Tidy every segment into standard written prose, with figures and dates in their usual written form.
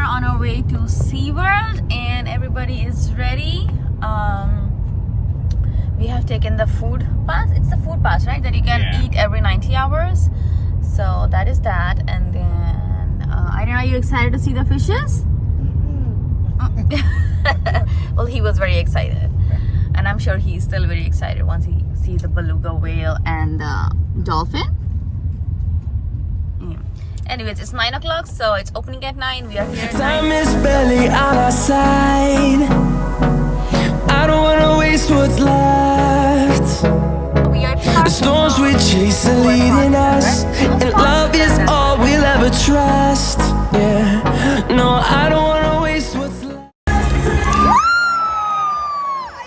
are on our way to SeaWorld and everybody is ready. We have taken the food pass. It's the food pass, right? That you can eat every 90 hours. So that is that. And then, I don't know, are you excited to see the fishes? Well, he was very excited. And I'm sure he's still very excited once he sees the beluga whale and the dolphin. Anyways, it's 9 o'clock, so it's opening at 9. We are here at 9. Time is barely on our side. I don't wanna waste what's left. We are The storms we chase are leading us, and love is all we'll ever trust. Yeah, no, I don't wanna waste what's left. I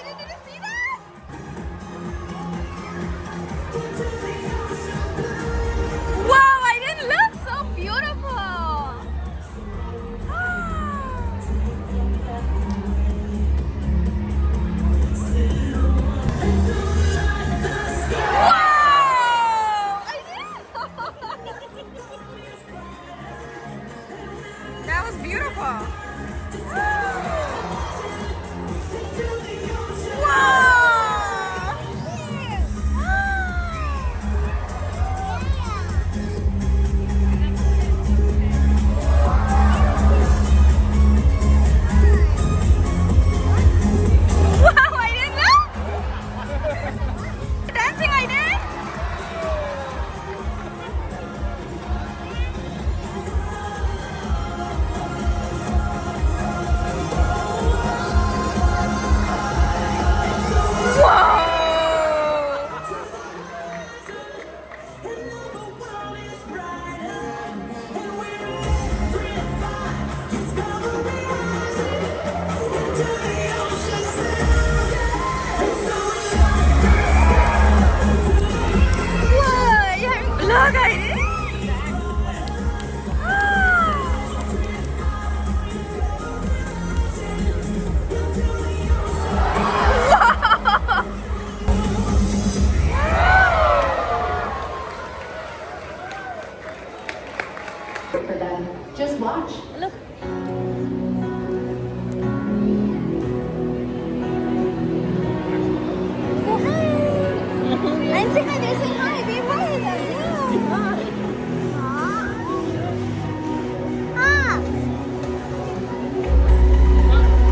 didn't even see that. Wow, I didn't look so beautiful. That was beautiful. For them. Just watch. Look. And say hi, they're saying hi, be hi to them, yeah.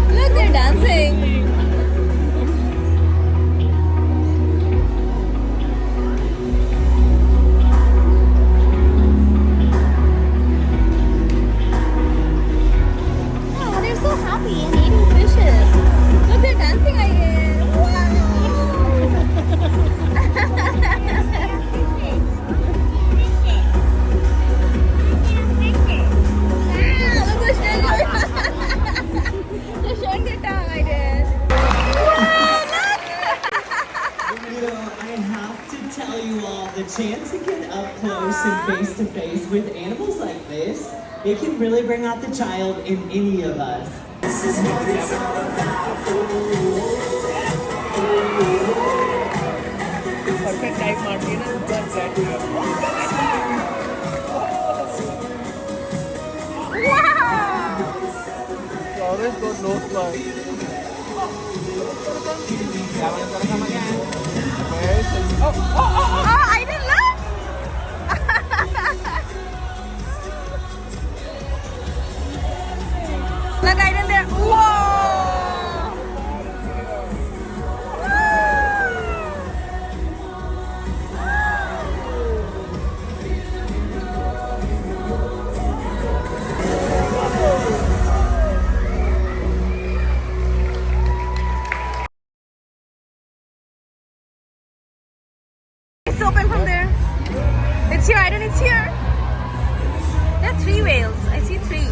Look, they're dancing. The chance to get up close and face to face with animals like this, it can really bring out the child in any of us. This is what it's all about. Perfect time Martina, Wow! always go nose first. Oh, I didn't look! Look, I didn't there. Whoa! It's open from there. It's here, I don't, it's here. There are 3 whales. I see 3.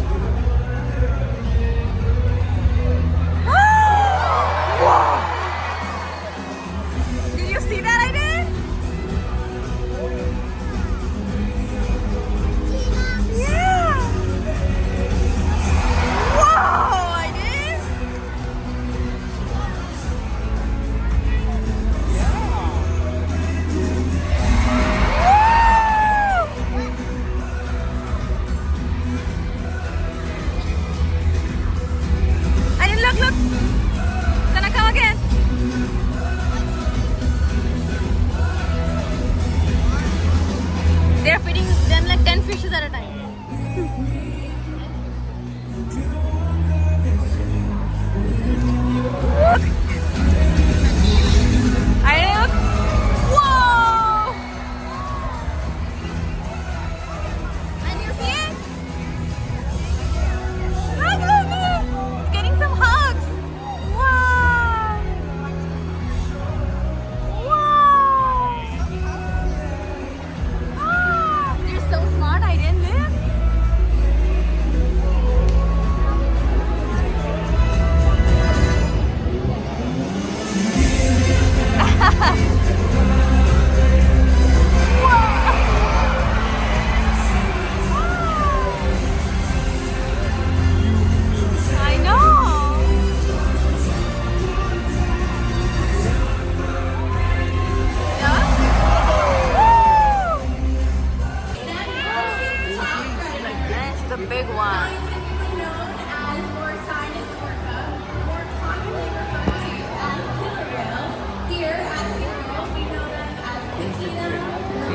Scientifically known as Orcinus orca, more commonly referred to as killer whales. Here at SeaWorld, we know them as Patina,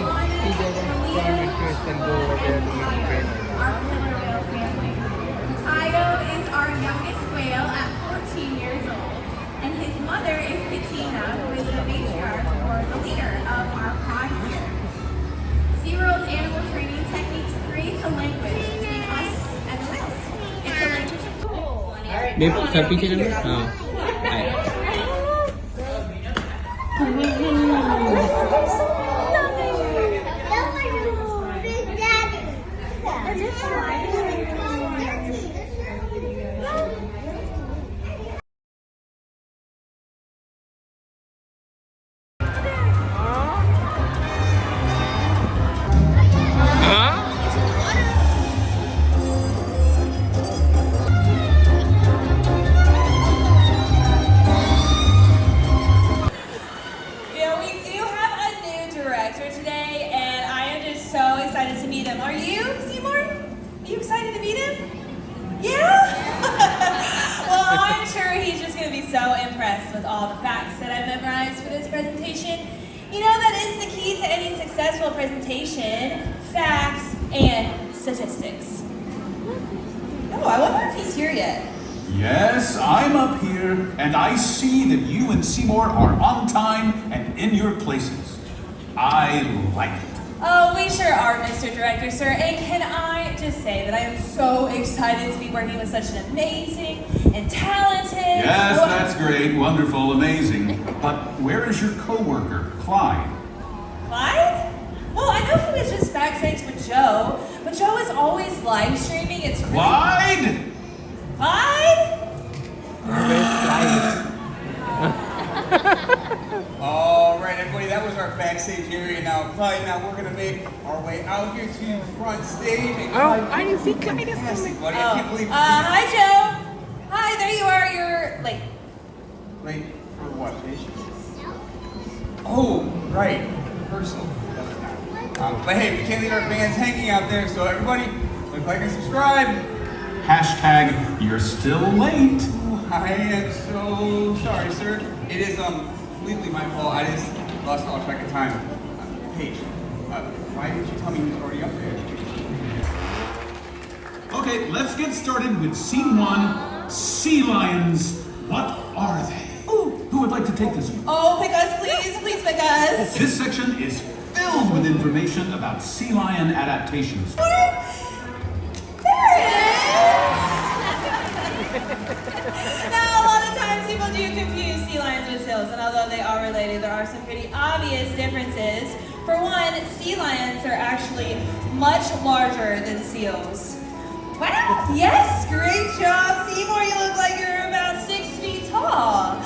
Lion, Leo, our killer whale family. Tayo is our youngest whale at 14 years old, and his mother is Patina, who is the matriarch or the leader of our pod here. SeaWorld's animal training techniques create a language between us and the whales. It's a language of cool. Are you, Seymour? Are you excited to meet him? Yeah? Well, I'm sure he's just going to be so impressed with all the facts that I've memorized for this presentation. You know, that is the key to any successful presentation, facts and statistics. Oh, I wonder if he's here yet. Yes, I'm up here, and I see that you and Seymour are on time and in your places. I like it. Oh, we sure are, Mr. Director, sir. And can I just say that I am so excited to be working with such an amazing and talented... Yes, that's great, wonderful, amazing. But where is your coworker, Clyde? Clyde? Well, I know he was just backstage with Joe, but Joe is always live streaming. It's really... Clyde? Clyde? All right, everybody, that was our backstage area. Now, Clyde, now we're going to make our way out here to the front stage. And Clyde, I didn't see Clyde. fantastic, buddy. I can't believe Hi, Joe. Hi, there you are. You're late. Late for what? Oh, right. Rehearsal. But hey, we can't leave our fans hanging out there, so everybody, click like and subscribe. Hashtag, you're still late. I am so sorry, sir. It is completely my fault. I just lost all track of time. Paige, why didn't you tell me he was already up there? Okay, let's get started with scene 1, sea lions. What are they? Ooh, who would like to take this one? Oh, pick us, please. Please pick us. This section is filled with information about sea lion adaptations. There it is. Now, a lot of times people do confuse sea lions with seals, and although they are related, there are some pretty obvious differences. For one, sea lions are actually much larger than seals. Wow, yes, great job, Seymour. You look like you're about 6 feet tall.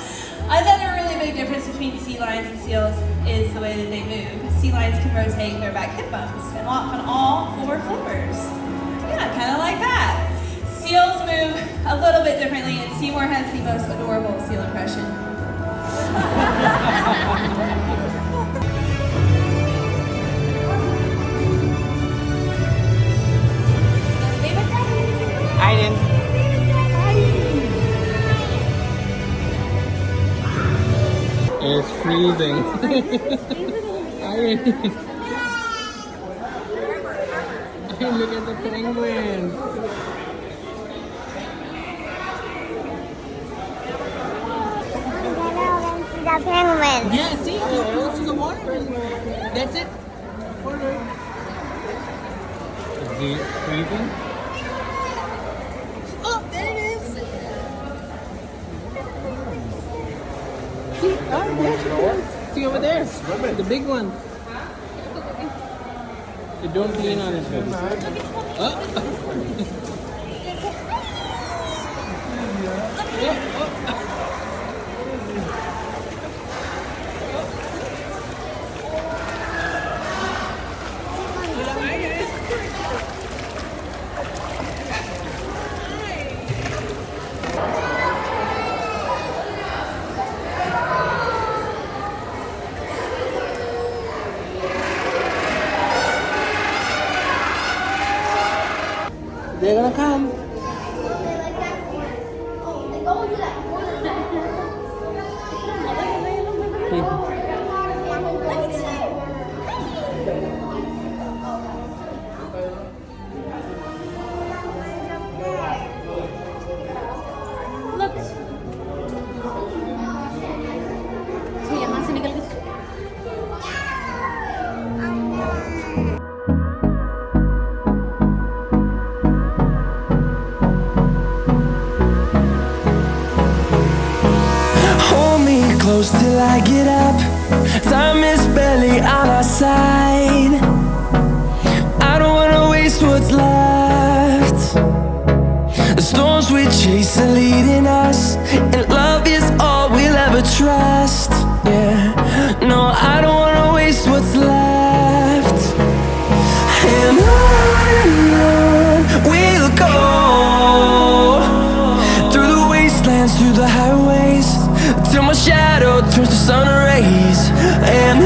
Another really big difference between sea lions and seals is the way that they move. Sea lions can rotate their back hip bones and walk on all 4 floors. Yeah, kind of like that. Seals move a little bit differently, and Seymour has the most adorable seal impression. I didn't. It's freezing. Look at the penguin. The penguin. Yeah, see, you're close to the water. That's it. Is it freezing? Oh, there it is. See, oh, there she goes. See over there, the big one. You don't lean on it, baby. Oh. They're gonna come. close till I get up. Time is barely on our side. I don't wanna waste what's left. The storms we chase are leading us, and love is all we'll ever trust. Yeah, no, I don't wanna waste what's left. And on we'll go, through the wastelands, through the highways, till my shadow turns to sun rays. And